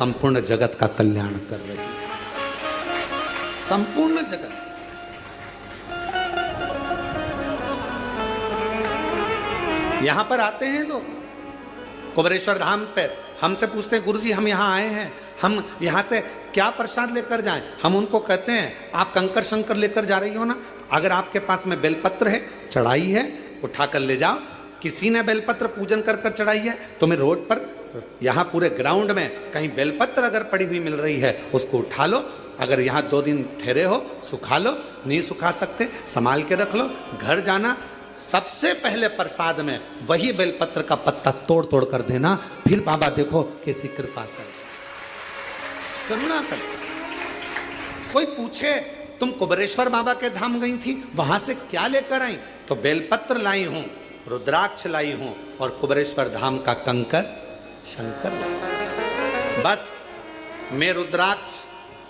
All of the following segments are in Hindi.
संपूर्ण जगत का कल्याण कर रही है। संपूर्ण जगत। यहां पर आते हैं लोग कुबेरेश्वर धाम पर, हमसे पूछते हैं गुरुजी हम यहाँ आए हैं, हम यहाँ से क्या प्रसाद लेकर जाएं? हम उनको कहते हैं आप कंकर शंकर लेकर जा रही हो ना, अगर आपके पास में बेलपत्र है, चढ़ाई है, उठाकर ले जाओ। किसी ने बेलपत्र पूजन कर कर चढ़ाई है, तुम्हें रोड पर यहाँ पूरे ग्राउंड में कहीं बेलपत्र अगर पड़ी हुई मिल रही है, उसको उठा लो। अगर यहाँ 2 दिन ठहरे हो, सुखा लो, नहीं सुखा सकते संभाल के रख लो। घर जाना, सबसे पहले प्रसाद में वही बेलपत्र का पत्ता तोड़ तोड़ कर देना, फिर बाबा देखो कैसी कृपा कर, करुणा कर। कोई पूछे तुम कुबेरेश्वर बाबा के धाम गई थी, वहां से क्या लेकर आई? तो बेलपत्र लाई हूं, रुद्राक्ष लाई हूं और कुबेरेश्वर धाम का कंकर शंकर लाई। बस मैं रुद्राक्ष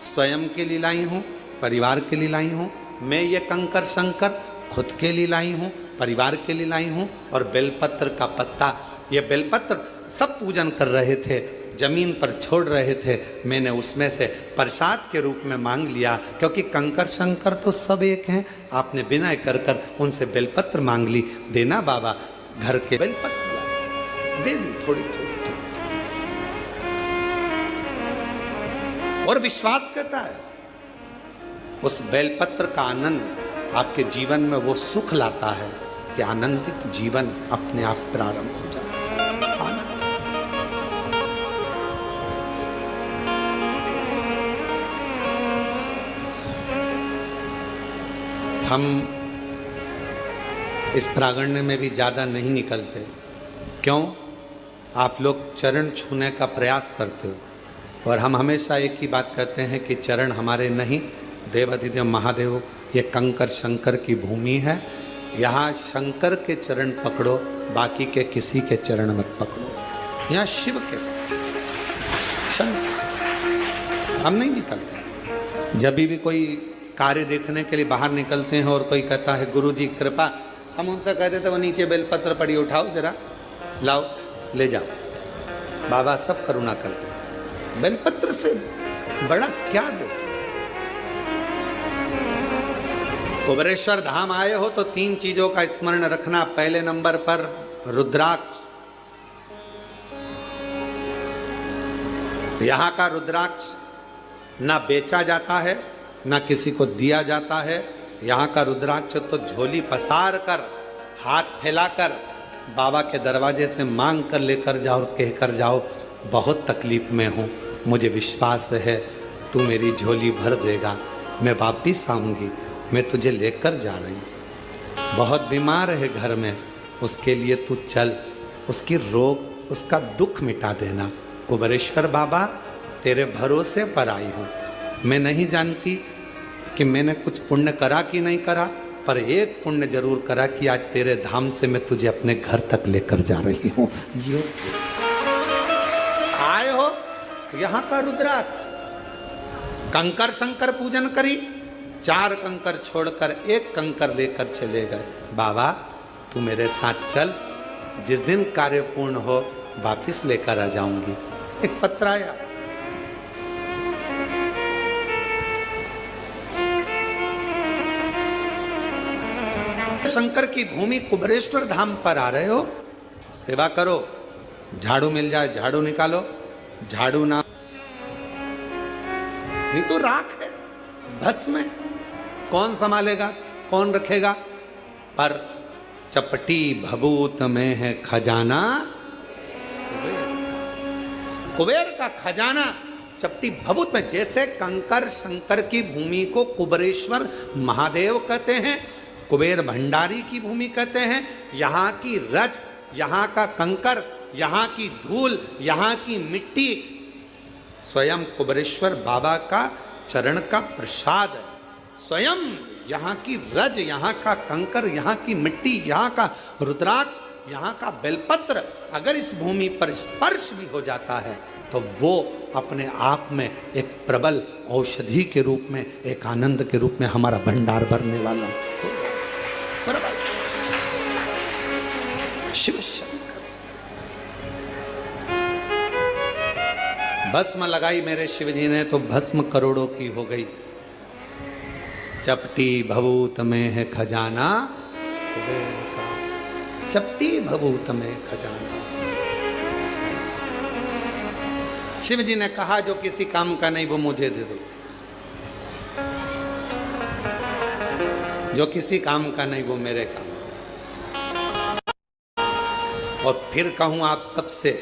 स्वयं के लिए लाई हूं, परिवार के लिए लाई हूं। मैं ये कंकर शंकर खुद के लिए लाई हूं, परिवार के लिए लाई हूं। और बेलपत्र का पत्ता, ये बेलपत्र सब पूजन कर रहे थे, जमीन पर छोड़ रहे थे, मैंने उसमें से प्रसाद के रूप में मांग लिया, क्योंकि कंकर शंकर तो सब एक हैं। आपने विनय कर कर उनसे बेलपत्र मांग ली। देना बाबा, घर के बेलपत्र दे दी थोड़ी थोड़ी। और विश्वास कहता है उस बेलपत्र का आनंद आपके जीवन में वो सुख लाता है कि आनंदित जीवन अपने आप प्रारंभ हो जाता है। आनंद। हम इस प्रांगण में भी ज्यादा नहीं निकलते। क्यों? आप लोग चरण छूने का प्रयास करते हो, और हम हमेशा एक ही बात कहते हैं कि चरण हमारे नहीं, देवाधिदेव महादेव ये कंकर शंकर की भूमि है। यहाँ शंकर के चरण पकड़ो, बाकी के किसी के चरण मत पकड़ो। यहाँ शिव के शंकर। हम नहीं निकलते। जब भी कोई कार्य देखने के लिए बाहर निकलते हैं और कोई कहता है गुरुजी कृपा, हम उनसे कहते थे वो नीचे बेलपत्र पड़ी, उठाओ जरा, लाओ ले जाओ। बाबा सब करुणा करते हैं, बेलपत्र से बड़ा क्या दे। कुबेरेश्वर धाम आए हो तो 3 चीजों का स्मरण रखना। पहले नंबर पर रुद्राक्ष। यहां का रुद्राक्ष ना बेचा जाता है, ना किसी को दिया जाता है। यहाँ का रुद्राक्ष तो झोली पसार कर, हाथ फैलाकर बाबा के दरवाजे से मांग कर लेकर जाओ, कहकर जाओ बहुत तकलीफ में हूँ, मुझे विश्वास है तू मेरी झोली भर देगा, मैं वापिस आऊँगी, मैं तुझे लेकर जा रही हूँ। बहुत बीमार है घर में, उसके लिए तू चल, उसकी रोग, उसका दुख मिटा देना। कुबेरेश्वर बाबा तेरे भरोसे पर आई हूँ। मैं नहीं जानती कि मैंने कुछ पुण्य करा कि नहीं करा, पर एक पुण्य जरूर करा कि आज तेरे धाम से मैं तुझे अपने घर तक लेकर जा रही हूँ। ये आए हो यहाँ का रुद्राक्ष, कंकर शंकर पूजन करी, 4 कंकर छोड़कर 1 कंकर लेकर चले गए। बाबा तू मेरे साथ चल, जिस दिन कार्य पूर्ण हो वापिस लेकर आ जाऊंगी। एक पत्र आया, शंकर की भूमि कुबेरेश्वर धाम पर आ रहे हो, सेवा करो, झाड़ू मिल जाए झाड़ू निकालो, झाड़ू ना नहीं तो राख है, भस्म है, कौन संभालेगा, कौन रखेगा। पर चपटी भभूत में है खजाना कुबेर का खजाना चपटी भभूत में। जैसे कंकर शंकर की भूमि को कुबेरेश्वर महादेव कहते हैं, कुबेर भंडारी की भूमि कहते हैं, यहाँ की रज, यहाँ का कंकर, यहाँ की धूल, यहाँ की मिट्टी स्वयं कुबेरेश्वर बाबा का चरण का प्रसाद है। स्वयं यहाँ की रज, यहाँ का कंकर, यहाँ की मिट्टी, यहाँ का रुद्राक्ष, यहाँ का बेलपत्र अगर इस भूमि पर स्पर्श भी हो जाता है तो वो अपने आप में एक प्रबल औषधि के रूप में, एक आनंद के रूप में हमारा भंडार भरने वाला शिव शंकर। भस्म लगाई मेरे शिव जी ने तो भस्म करोड़ों की हो गई। चपटी भभूत में है खजाना कुबेर का, चपटी भभूत में खजाना। शिव जी ने कहा जो किसी काम का नहीं वो मुझे दे दो, जो किसी काम का नहीं वो मेरे काम। और फिर कहूं आप सबसे,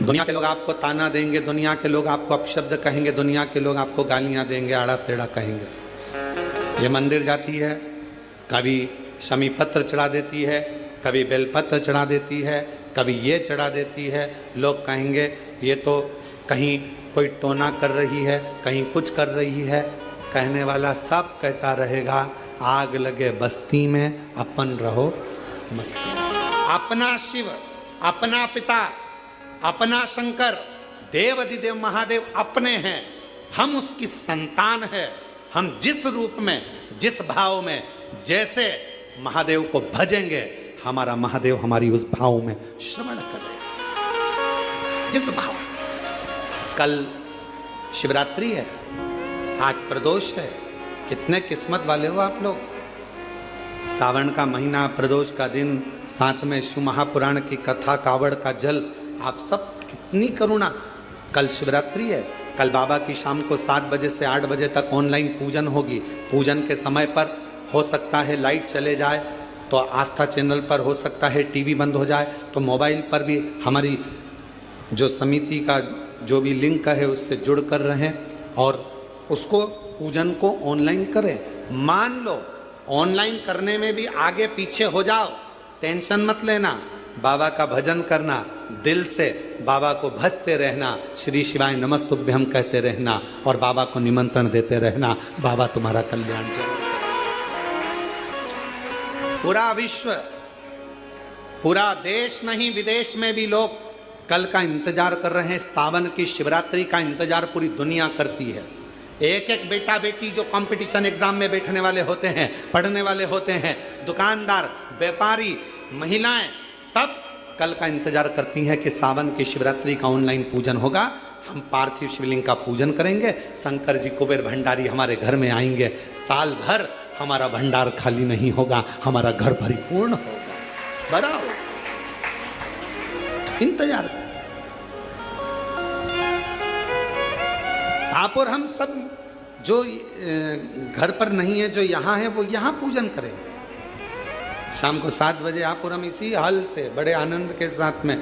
दुनिया के लोग आपको ताना देंगे, दुनिया के लोग आपको अपशब्द कहेंगे, दुनिया के लोग आपको गालियां देंगे, आड़ा टेढ़ा कहेंगे। ये मंदिर जाती है, कभी शमी पत्र चढ़ा देती है, कभी बेलपत्र चढ़ा देती है, कभी ये चढ़ा देती है। लोग कहेंगे ये तो कहीं कोई टोना कर रही है, कहीं कुछ कर रही है। कहने वाला सब कहता रहेगा आग लगे बस्ती में अपन रहो मस्ती में। अपना शिव, अपना पिता, अपना शंकर, देव अधिदेव महादेव अपने हैं, हम उसकी संतान है। हम जिस रूप में, जिस भाव में, जैसे महादेव को भजेंगे, हमारा महादेव हमारी उस भाव में श्रवण करेगा। जिस भाव, कल शिवरात्रि है, आज प्रदोष है। कितने किस्मत वाले हो आप लोग। सावन का महीना, प्रदोष का दिन, साथ में शिव महापुराण की कथा, कावड़ का जल, आप सब कितनी करुणा। कल शिवरात्रि है, कल बाबा की शाम को 7 बजे से 8 बजे तक ऑनलाइन पूजन होगी। पूजन के समय पर हो सकता है लाइट चले जाए तो आस्था चैनल पर, हो सकता है टीवी बंद हो जाए तो मोबाइल पर भी हमारी जो समिति का जो भी लिंक है उससे जुड़ कर रहें और उसको पूजन को ऑनलाइन करें। मान लो ऑनलाइन करने में भी आगे पीछे हो जाओ, टेंशन मत लेना। बाबा का भजन करना, दिल से बाबा को भजते रहना, श्री शिवाय नमस्तुभ्यम कहते रहना और बाबा को निमंत्रण देते रहना। बाबा तुम्हारा कल्याण जरूर। पूरा विश्व, पूरा देश नहीं विदेश में भी लोग कल का इंतजार कर रहे हैं। सावन की शिवरात्रि का इंतजार पूरी दुनिया करती है। एक एक बेटा बेटी जो कंपटीशन एग्जाम में बैठने वाले होते हैं, पढ़ने वाले होते हैं, दुकानदार, व्यापारी, महिलाएं, सब कल का इंतजार करती हैं कि सावन की शिवरात्रि का ऑनलाइन पूजन होगा। हम पार्थिव शिवलिंग का पूजन करेंगे, शंकर जी कुबेर भंडारी हमारे घर में आएंगे। साल भर हमारा भंडार खाली नहीं होगा, हमारा घर परिपूर्ण होगा, बड़ा होगा। इंतजार आप और हम सब जो घर पर नहीं है, जो यहाँ है, वो यहाँ पूजन करेंगे। शाम को 7 बजे आप और हम इसी हाल से बड़े आनंद के साथ में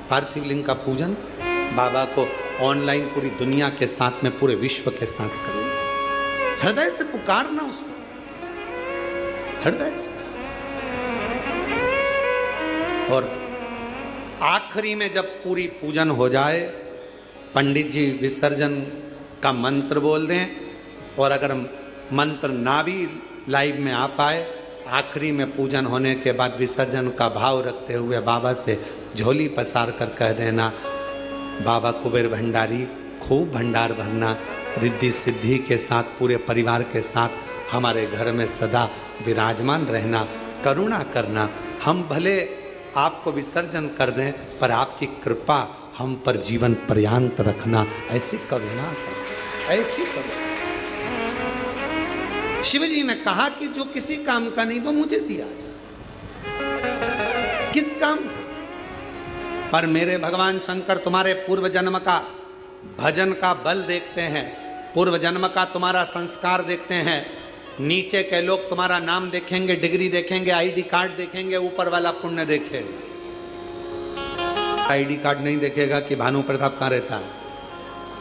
पार्थिव लिंग का पूजन बाबा को ऑनलाइन पूरी दुनिया के साथ में, पूरे विश्व के साथ करेंगे। हृदय से पुकारना उसको, हृदय से। और आखिरी में जब पूरी पूजन हो जाए, पंडित जी विसर्जन का मंत्र बोल दें, और अगर मंत्र ना भी लाइव में आ पाए, आखिरी में पूजन होने के बाद विसर्जन का भाव रखते हुए बाबा से झोली पसार कर कह देना, बाबा कुबेर भंडारी खूब भंडार भरना, रिद्धि सिद्धि के साथ, पूरे परिवार के साथ हमारे घर में सदा विराजमान रहना, करुणा करना। हम भले आपको विसर्जन कर दें पर आपकी कृपा हम पर जीवन पर्यंत रखना, ऐसी करुणा, ऐसी करुणा। शिव जी ने कहा कि जो किसी काम का नहीं वो मुझे दिया जाए। किस काम पर मेरे भगवान शंकर तुम्हारे पूर्व जन्म का भजन का बल देखते हैं, पूर्व जन्म का तुम्हारा संस्कार देखते हैं। नीचे के लोग तुम्हारा नाम देखेंगे, डिग्री देखेंगे, आईडी कार्ड देखेंगे, ऊपर वाला पुण्य देखेगा। आईडी कार्ड नहीं देखेगा कि भानु प्रताप कहाँ रहता है,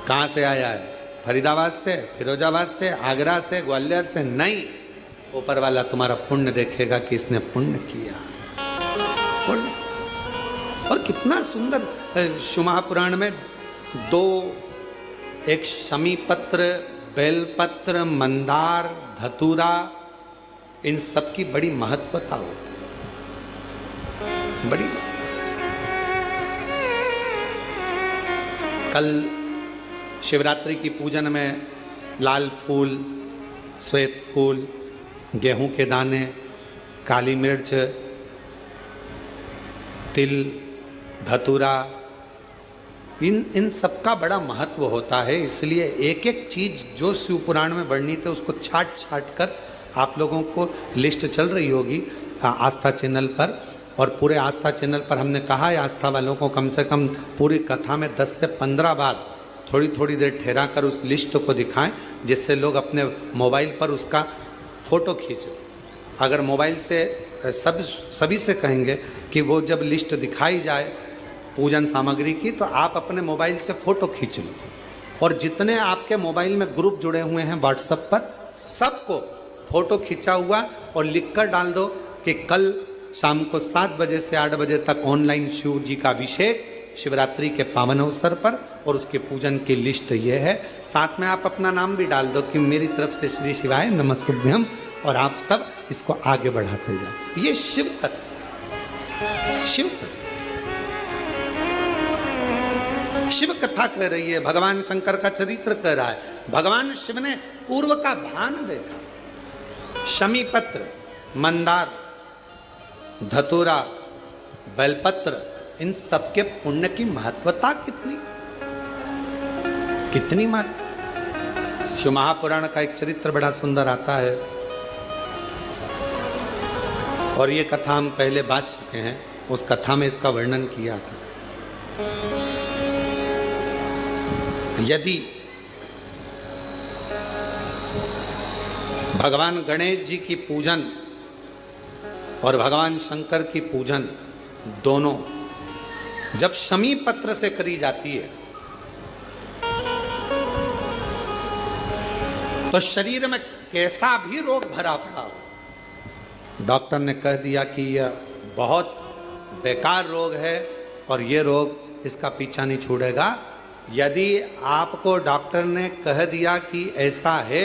कहाँ से आया है, फरीदाबाद से, फिरोजाबाद से, आगरा से, ग्वालियर से, नहीं। ऊपर वाला तुम्हारा पुण्य देखेगा कि इसने पुण्य किया, पुण्य। और कितना सुंदर शिव महापुराण में 2, एक शमी पत्र, बेलपत्र, मंदार, धतूरा, इन सब की बड़ी महत्वता होती है, बड़ी। कल शिवरात्रि की पूजन में लाल फूल, श्वेत फूल, गेहूं के दाने, काली मिर्च, तिल, धतूरा, इन सबका बड़ा महत्व होता है। इसलिए एक एक चीज जो शिव पुराण में वर्णित है उसको छाट छाट कर आप लोगों को लिस्ट चल रही होगी आस्था चैनल पर, और पूरे आस्था चैनल पर हमने कहा है आस्था वालों को कम से कम पूरी कथा में 10 से 15 बार थोड़ी थोड़ी देर ठहरा कर उस लिस्ट को दिखाएं, जिससे लोग अपने मोबाइल पर उसका फ़ोटो खींचें। अगर मोबाइल से सभी से कहेंगे कि वो जब लिस्ट दिखाई जाए पूजन सामग्री की, तो आप अपने मोबाइल से फ़ोटो खींच लो, और जितने आपके मोबाइल में ग्रुप जुड़े हुए हैं व्हाट्सएप पर, सबको फ़ोटो खींचा हुआ और लिख कर डाल दो कि कल शाम को 7 बजे से 8 बजे तक ऑनलाइन शिव जी का अभिषेक शिवरात्रि के पावन अवसर पर, और उसके पूजन की लिस्ट ये है। साथ में आप अपना नाम भी डाल दो कि मेरी तरफ से श्री शिवाय नमस्तुभ्यम, और आप सब इसको आगे बढ़ाते जाओ। ये शिव तत्व, शिव तत्व, शिव कथा कह रही है, भगवान शंकर का चरित्र कह रहा है। भगवान शिव ने पूर्व का भान देखा। शमी पत्र, मंदार, धतूरा, बेलपत्र, इन सबके पुण्य की महत्वता कितनी महत्व। शिव महापुराण का एक चरित्र बड़ा सुंदर आता है, और ये कथा हम पहले बात चुके हैं। उस कथा में इसका वर्णन किया था। यदि भगवान गणेश जी की पूजन और भगवान शंकर की पूजन दोनों जब शमी पत्र से करी जाती है, तो शरीर में कैसा भी रोग भरा पड़ा हो, डॉक्टर ने कह दिया कि यह बहुत बेकार रोग है और ये रोग इसका पीछा नहीं छोड़ेगा। यदि आपको डॉक्टर ने कह दिया कि ऐसा है,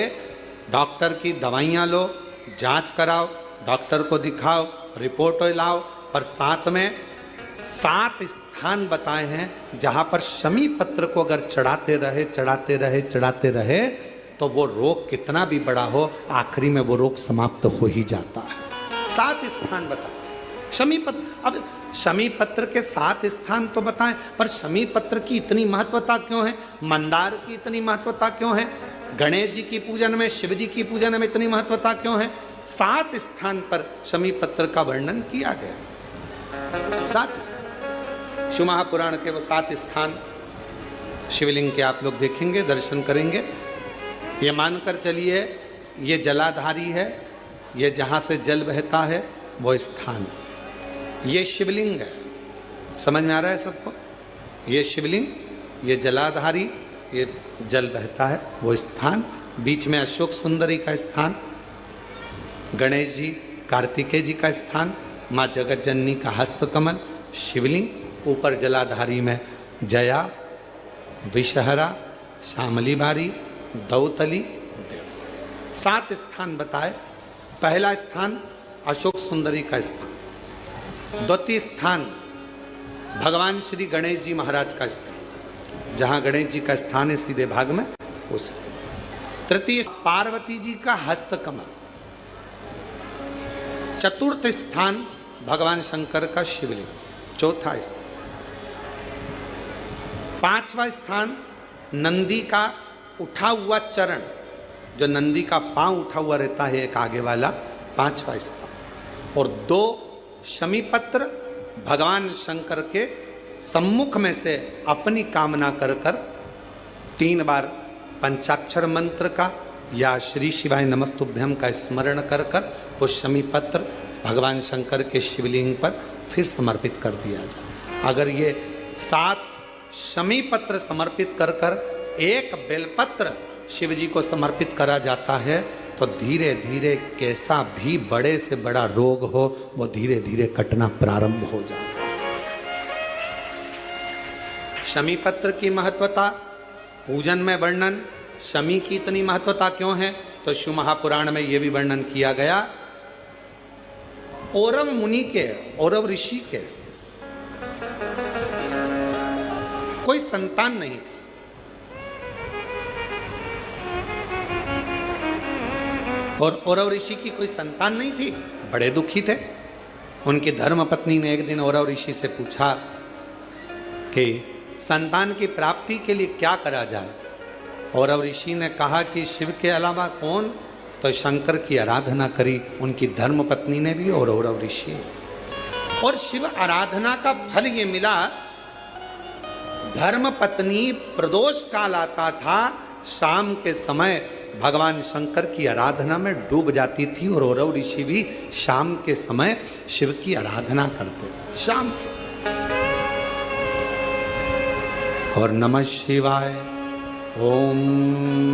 डॉक्टर की दवाइयाँ लो, जांच कराओ, डॉक्टर को दिखाओ, रिपोर्ट लाओ, पर साथ में 7 स्थान बताए हैं जहाँ पर शमी पत्र को अगर चढ़ाते रहे तो वो रोग कितना भी बड़ा हो, आखिरी में वो रोग समाप्त हो ही जाता है। 7 स्थान बताए शमी पत्र। अब शमी पत्र के 7 स्थान तो बताएं, पर शमी पत्र की इतनी महत्वता क्यों है, मंदार की इतनी महत्वता क्यों है, गणेश जी की पूजन में, शिव जी की पूजन में इतनी महत्वता क्यों है? 7 स्थान पर शमी पत्र का वर्णन किया गया। 7 स्थान, शिव महापुराण के वो 7 स्थान शिवलिंग के आप लोग देखेंगे, दर्शन करेंगे। ये मानकर चलिए ये जलाधारी है, ये जहाँ से जल बहता है वो स्थान है। ये शिवलिंग है, समझ में आ रहा है सबको? ये शिवलिंग, ये जलाधारी, ये जल बहता है वो स्थान, बीच में अशोक सुंदरी का स्थान, गणेश जी कार्तिकेय जी का स्थान, माँ जगत जननी का हस्तकमल, शिवलिंग, ऊपर जलाधारी में जया, विषहरा, श्यामली बारी, दौतली, देव। 7 स्थान बताए। पहला स्थान अशोक सुंदरी का स्थान, द्वितीय स्थान भगवान श्री गणेश जी महाराज का स्थान, जहाँ गणेश जी का स्थान है सीधे भाग में, उस स्थान। तृतीय पार्वती जी का हस्तकमल। चतुर्थ स्थान भगवान शंकर का शिवलिंग। चौथा स्थान। 5वां स्थान नंदी का उठा हुआ चरण, जो नंदी का पांव उठा हुआ रहता है एक आगे वाला, 5वां स्थान। और 2 शमी पत्र भगवान शंकर के सम्मुख में से अपनी कामना कर 3 बार पंचाक्षर मंत्र का या श्री शिवाय नमस्तुभ्यम का स्मरण कर वो शमी पत्र भगवान शंकर के शिवलिंग पर फिर समर्पित कर दिया जाए। अगर ये 7 शमी पत्र समर्पित कर एक बेलपत्र शिव जी को समर्पित करा जाता है, तो धीरे धीरे कैसा भी बड़े से बड़ा रोग हो वो धीरे धीरे कटना प्रारंभ हो जाता है। शमी पत्र की महत्वता, पूजन में वर्णन, शमी की इतनी महत्वता क्यों है, तो शिव महापुराण में यह भी वर्णन किया गया। औरव मुनि के, औरव ऋषि के कोई संतान नहीं थी। और औरव ऋषि की कोई संतान नहीं थी, बड़े दुखी थे। उनकी धर्म पत्नी ने एक दिन औरव ऋषि से पूछा कि संतान की प्राप्ति के लिए क्या करा जाए। और अब ऋषि ने कहा कि शिव के अलावा कौन, तो शंकर की आराधना करी, उनकी धर्म पत्नी ने भी और औरव ऋषि। और शिव आराधना का फल ये मिला, धर्म पत्नी प्रदोष काल आता था, शाम के समय भगवान शंकर की आराधना में डूब जाती थी और औरव ऋषि भी शाम के समय शिव की आराधना करते थे, शाम के समय। और नमः शिवाय, ओम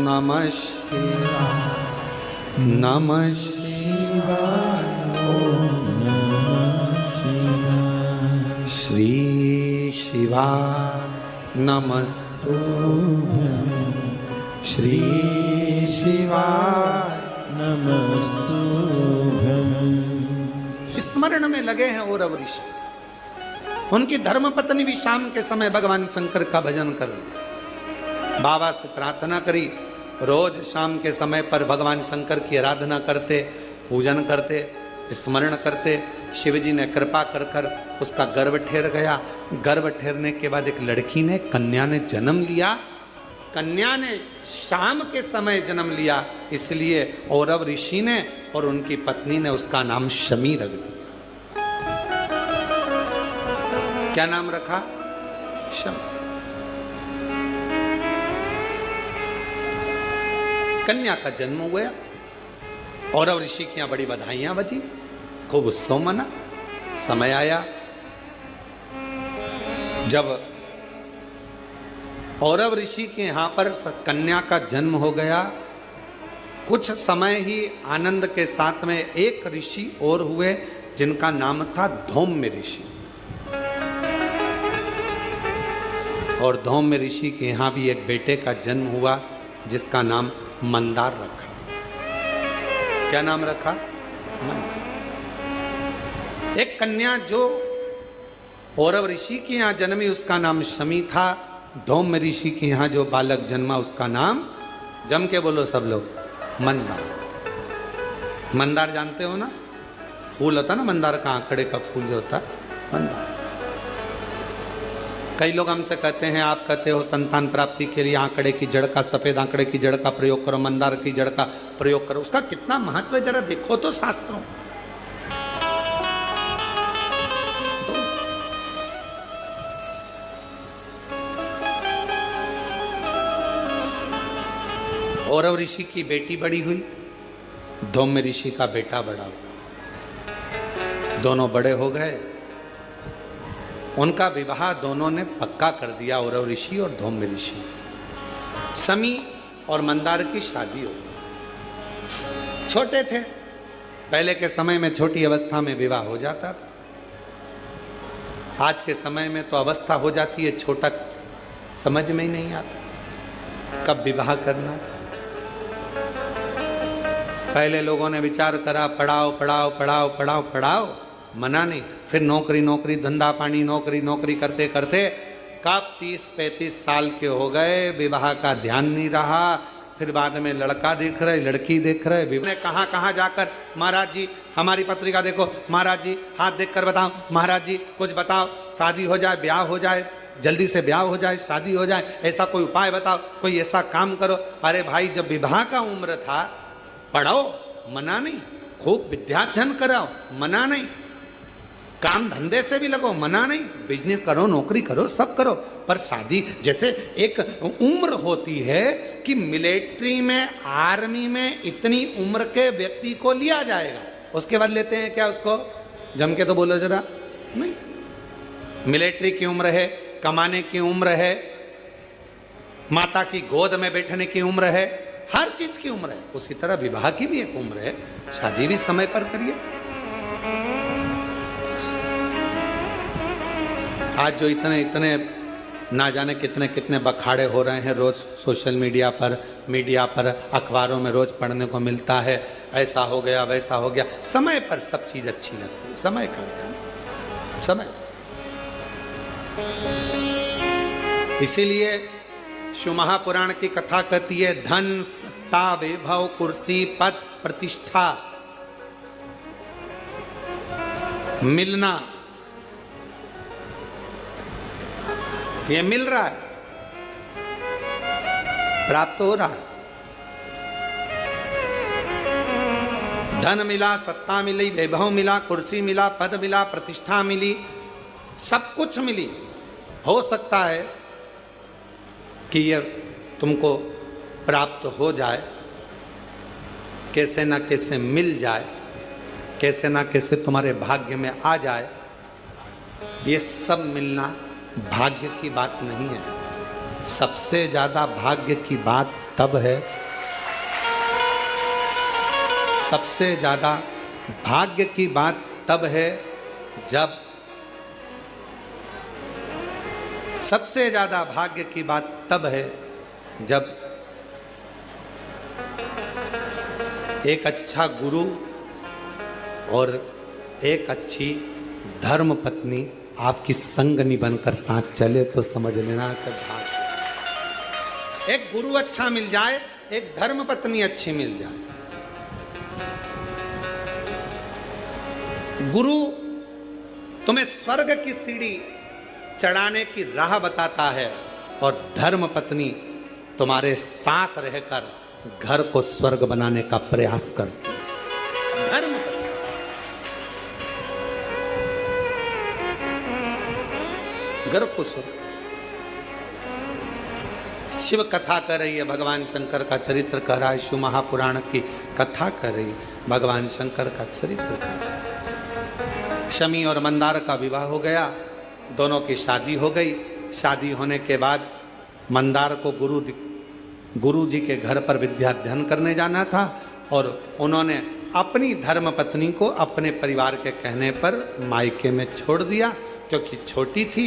नमः शिवाय, नमः शिवाय, ओम नमः शिवाय, श्री शिवाय नमस्तुभ्यं, श्री शिवाय नमस्तुभ्यं। स्मरण में लगे हैं औरव ऋषि। उनकी धर्मपत्नी भी शाम के समय भगवान शंकर का भजन कर रही, बाबा से प्रार्थना करी, रोज शाम के समय पर भगवान शंकर की आराधना करते, पूजन करते, स्मरण करते। शिव जी ने कृपा कर कर उसका गर्भ ठहर गया। गर्भ ठहरने के बाद एक लड़की ने, कन्या ने जन्म लिया। कन्या ने शाम के समय जन्म लिया, इसलिए औरव ऋषि ने और उनकी पत्नी ने उसका नाम शमी रख दिया। क्या नाम रखा? शमी। कन्या का जन्म हो गया। औरव ऋषि की यहां बड़ी बधाइयां बजी, खूब उत्सव मना। समय आया जब औरव ऋषि के यहां पर कन्या का जन्म हो गया, कुछ समय ही आनंद के साथ में एक ऋषि और हुए जिनका नाम था धौम्य ऋषि। और धौम्य ऋषि के यहां भी एक बेटे का जन्म हुआ जिसका नाम मंदार रखा। क्या नाम रखा? मंदार। एक कन्या जो औरव ऋषि के यहां जन्मी उसका नाम शमी था। धौम्य ऋषि के यहां जो बालक जन्मा उसका नाम, जम के बोलो सब लोग, मंदार। मंदार जानते हो ना, फूल होता ना मंदार का, आंकड़े का फूल जो होता मंदार। कई लोग हमसे कहते हैं, आप कहते हो संतान प्राप्ति के लिए आंकड़े की जड़ का, सफेद आंकड़े की जड़ का प्रयोग करो, मंदार की जड़ का प्रयोग करो। उसका कितना महत्व है जरा देखो तो शास्त्रों। औरव ऋषि की बेटी बड़ी हुई, धौम्य ऋषि का बेटा बड़ा हुआ। दोनों बड़े हो गए, उनका विवाह दोनों ने पक्का कर दिया, औरव ऋषि और धौम्य ऋषि। शमी और मंदार की शादी हो गई। छोटे थे, पहले के समय में छोटी अवस्था में विवाह हो जाता था। आज के समय में तो अवस्था हो जाती है, छोटा समझ में ही नहीं आता कब विवाह करना। पहले लोगों ने विचार करा, पढ़ाओ पढ़ाओ पढ़ाओ पढ़ाओ पढ़ाओ, मना नहीं। फिर नौकरी नौकरी, धंधा पानी, नौकरी नौकरी करते करते कब 30-35 साल के हो गए, विवाह का ध्यान नहीं रहा। फिर बाद में लड़का देख रहे, लड़की देख रहे, विवाह कहाँ कहाँ जाकर, महाराज जी हमारी पत्रिका देखो, महाराज जी हाथ देखकर बताओ, महाराज जी कुछ बताओ, शादी हो जाए, ब्याह हो जाए, जल्दी से ब्याह हो जाए, शादी हो जाए, ऐसा कोई उपाय बताओ, कोई ऐसा काम करो। अरे भाई, जब विवाह का उम्र था, पढ़ो, मना नहीं, खूब विद्याध्ययन कराओ, मना नहीं, काम धंधे से भी लगो, मना नहीं, बिजनेस करो, नौकरी करो, सब करो, पर शादी जैसे एक उम्र होती है कि मिलिट्री में, आर्मी में इतनी उम्र के व्यक्ति को लिया जाएगा, उसके बाद लेते हैं क्या उसको? जम के तो बोलो जरा, नहीं। मिलिट्री की उम्र है, कमाने की उम्र है, माता की गोद में बैठने की उम्र है, हर चीज की उम्र है। उसी तरह विवाह की भी एक उम्र है, शादी भी समय पर करिए। आज जो इतने इतने ना जाने कितने कितने बखाड़े हो रहे हैं, रोज सोशल मीडिया पर, अखबारों में रोज पढ़ने को मिलता है, ऐसा हो गया, वैसा हो गया। समय पर सब चीज अच्छी लगती है, समय का ध्यान, समय। इसीलिए शिव महापुराण की कथा कहती है, धन सत्ता वैभव कुर्सी पद प्रतिष्ठा मिलना ये मिल रहा है, प्राप्त हो रहा है। धन मिला, सत्ता मिली, वैभव मिला, कुर्सी मिला, पद मिला, प्रतिष्ठा मिली, सब कुछ मिली। हो सकता है कि ये तुमको प्राप्त हो जाए, कैसे ना कैसे मिल जाए, कैसे ना कैसे तुम्हारे भाग्य में आ जाए। ये सब मिलना भाग्य की बात नहीं है। सबसे ज्यादा भाग्य की बात तब है, सबसे ज्यादा भाग्य की बात तब है जब, सबसे ज्यादा भाग्य की बात तब है जब एक अच्छा गुरु और एक अच्छी धर्म पत्नी आपकी संगनी बनकर साथ चले, तो समझ लेना कि भाग्य। एक गुरु अच्छा मिल जाए, एक धर्म पत्नी अच्छी मिल जाए। गुरु तुम्हें स्वर्ग की सीढ़ी चढ़ाने की राह बताता है और धर्म पत्नी तुम्हारे साथ रहकर घर को स्वर्ग बनाने का प्रयास करती है। धर्म पत्नी, घर को स्वर्ग। शिव कथा कर रही है, भगवान शंकर का चरित्र कर रहा है। शिव महापुराण की कथा कर रही है, भगवान शंकर का चरित्र कर रहा है। शमी और मंदार का विवाह हो गया, दोनों की शादी हो गई। शादी होने के बाद मंदार को गुरु जी के घर पर विद्या अध्ययन करने जाना था और उन्होंने अपनी धर्म पत्नी को अपने परिवार के कहने पर मायके में छोड़ दिया, क्योंकि छोटी थी।